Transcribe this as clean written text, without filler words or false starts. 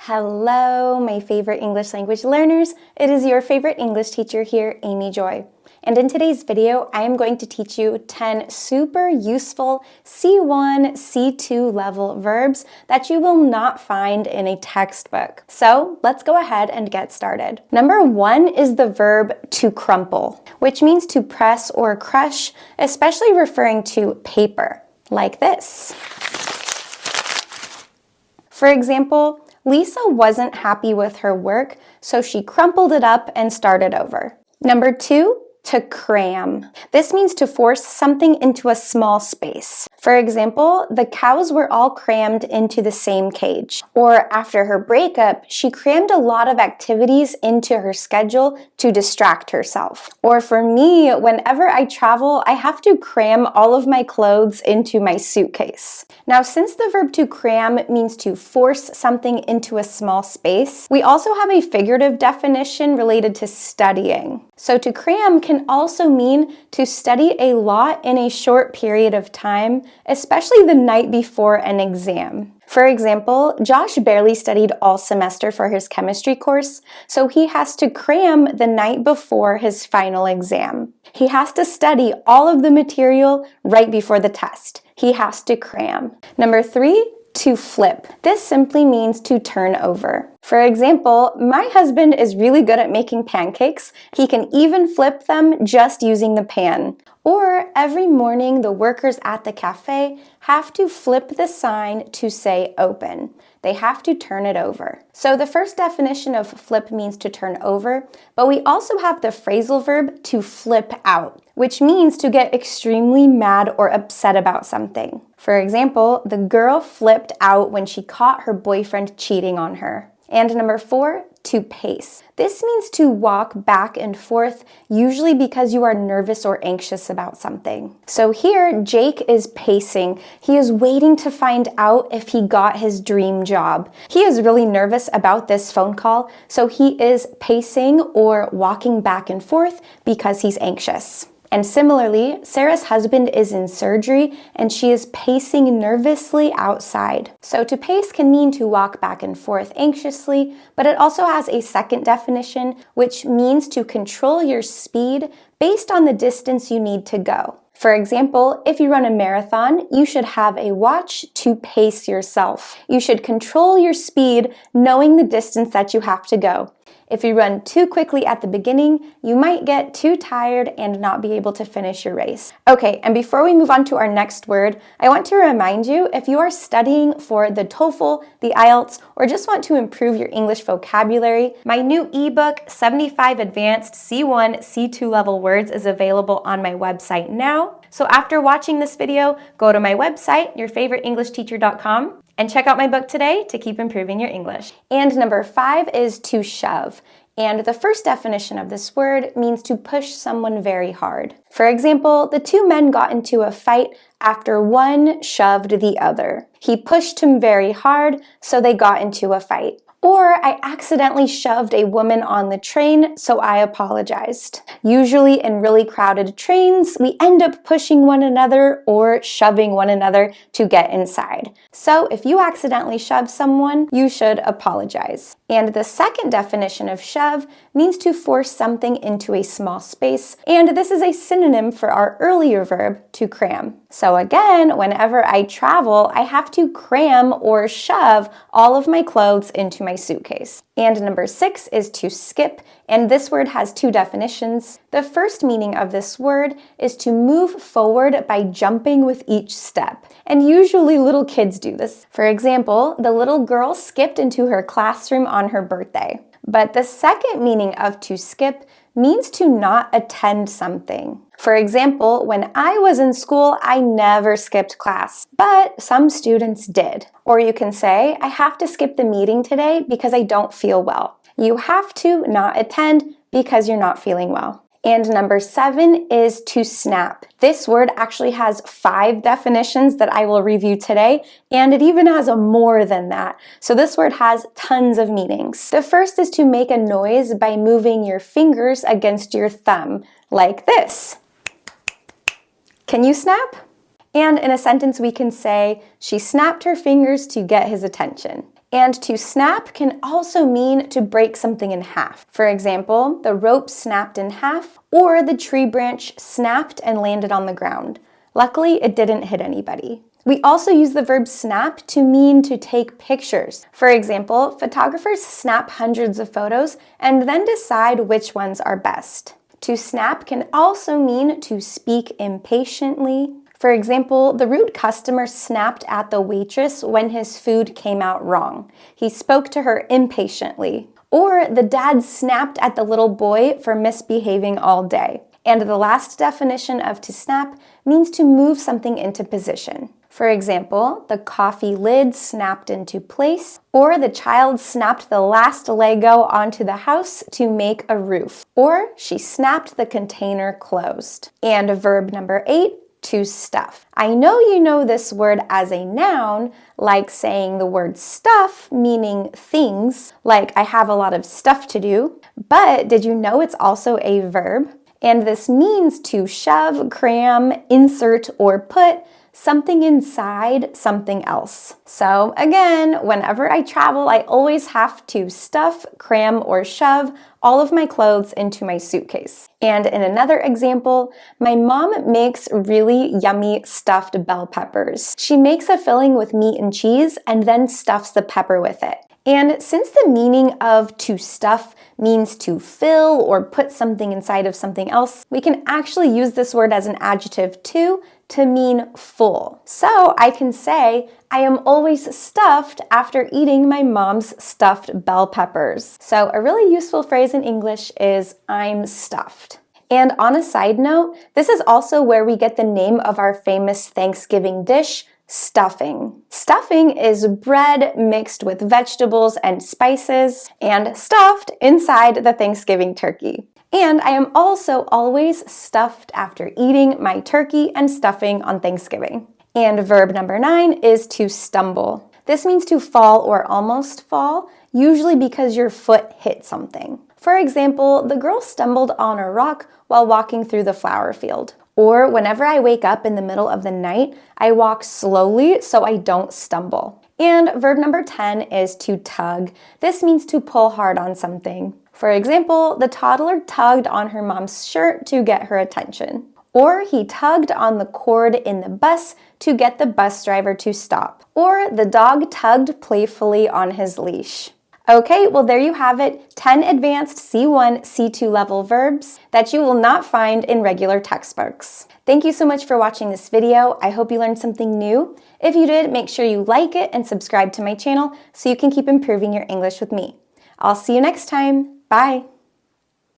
Hello, my favorite English language learners. It is your favorite English teacher here, Amy Joy. And in today's video, I am going to teach you 10 super useful C1, C2 level verbs that you will not find in a textbook. So let's go ahead and get started. Number 1 is the verb to crumple, which means to press or crush, especially referring to paper, like this. For example, Lisa wasn't happy with her work, so she crumpled it up and started over. Number 2, to cram. This means to force something into a small space. For example, the cows were all crammed into the same cage. Or after her breakup, she crammed a lot of activities into her schedule to distract herself. Or for me, whenever I travel, I have to cram all of my clothes into my suitcase. Now, since the verb to cram means to force something into a small space, we also have a figurative definition related to studying. So to cram can also mean to study a lot in a short period of time, especially the night before an exam. For example, Josh barely studied all semester for his chemistry course, so he has to cram the night before his final exam. He has to study all of the material right before the test. He has to cram. Number 3, to flip. This simply means to turn over. For example, my husband is really good at making pancakes. He can even flip them just using the pan. Or every morning, the workers at the cafe have to flip the sign to say open. They have to turn it over. So the first definition of flip means to turn over, but we also have the phrasal verb to flip out, which means to get extremely mad or upset about something. For example, the girl flipped out when she caught her boyfriend cheating on her. And number 4, to pace. This means to walk back and forth, usually because you are nervous or anxious about something. So here, Jake is pacing. He is waiting to find out if he got his dream job. He is really nervous about this phone call, so he is pacing or walking back and forth because he's anxious. And similarly, Sarah's husband is in surgery and she is pacing nervously outside. So to pace can mean to walk back and forth anxiously, but it also has a second definition, which means to control your speed based on the distance you need to go. For example, if you run a marathon, you should have a watch to pace yourself. You should control your speed knowing the distance that you have to go. If you run too quickly at the beginning, you might get too tired and not be able to finish your race. Okay, and before we move on to our next word, I want to remind you, if you are studying for the TOEFL, the IELTS, or just want to improve your English vocabulary, my new ebook, 75 Advanced C1, C2 level words, is available on my website now. So after watching this video, go to my website, yourfavoriteenglishteacher.com, and check out my book today to keep improving your English. And number 5 is to shove. And the first definition of this word means to push someone very hard. For example, the two men got into a fight after one shoved the other. He pushed him very hard, so they got into a fight. Or I accidentally shoved a woman on the train, so I apologized. Usually in really crowded trains, we end up pushing one another or shoving one another to get inside. So if you accidentally shove someone, you should apologize. And the second definition of shove means to force something into a small space, and this is a synonym for our earlier verb, to cram. So again, whenever I travel, I have to cram or shove all of my clothes into my suitcase. And number 6 is to skip, and this word has 2 definitions. The first meaning of this word is to move forward by jumping with each step. And usually little kids do this. For example, the little girl skipped into her classroom on her birthday. But the second meaning of to skip means to not attend something. For example, when I was in school, I never skipped class, but some students did. Or you can say, I have to skip the meeting today because I don't feel well. You have to not attend because you're not feeling well. And number 7 is to snap. This word actually has 5 definitions that I will review today, and it even has more than that. So this word has tons of meanings. The first is to make a noise by moving your fingers against your thumb, like this. Can you snap? And in a sentence we can say, she snapped her fingers to get his attention. And to snap can also mean to break something in half. For example, the rope snapped in half, or the tree branch snapped and landed on the ground. Luckily, it didn't hit anybody. We also use the verb snap to mean to take pictures. For example, photographers snap hundreds of photos and then decide which ones are best. To snap can also mean to speak impatiently. For example, the rude customer snapped at the waitress when his food came out wrong. He spoke to her impatiently. Or the dad snapped at the little boy for misbehaving all day. And the last definition of to snap means to move something into position. For example, the coffee lid snapped into place, or the child snapped the last Lego onto the house to make a roof, or she snapped the container closed. And verb number 8, to stuff. I know you know this word as a noun, like saying the word stuff, meaning things, like I have a lot of stuff to do, but did you know it's also a verb? And this means to shove, cram, insert, or put something inside something else. So again, whenever I travel, I always have to stuff, cram, or shove all of my clothes into my suitcase. And in another example, my mom makes really yummy stuffed bell peppers. She makes a filling with meat and cheese and then stuffs the pepper with it. And since the meaning of to stuff means to fill or put something inside of something else, we can actually use this word as an adjective too, to mean full. So I can say, I am always stuffed after eating my mom's stuffed bell peppers. So a really useful phrase in English is I'm stuffed. And on a side note, this is also where we get the name of our famous Thanksgiving dish, stuffing. Stuffing is bread mixed with vegetables and spices and stuffed inside the Thanksgiving turkey. And I am also always stuffed after eating my turkey and stuffing on Thanksgiving. And verb number 9 is to stumble. This means to fall or almost fall, usually because your foot hit something. For example, the girl stumbled on a rock while walking through the flower field. Or whenever I wake up in the middle of the night, I walk slowly so I don't stumble. And verb number 10 is to tug. This means to pull hard on something. For example, the toddler tugged on her mom's shirt to get her attention. Or he tugged on the cord in the bus to get the bus driver to stop. Or the dog tugged playfully on his leash. Okay, well there you have it, 10 advanced C1, C2 level verbs that you will not find in regular textbooks. Thank you so much for watching this video. I hope you learned something new. If you did, make sure you like it and subscribe to my channel so you can keep improving your English with me. I'll see you next time. Bye!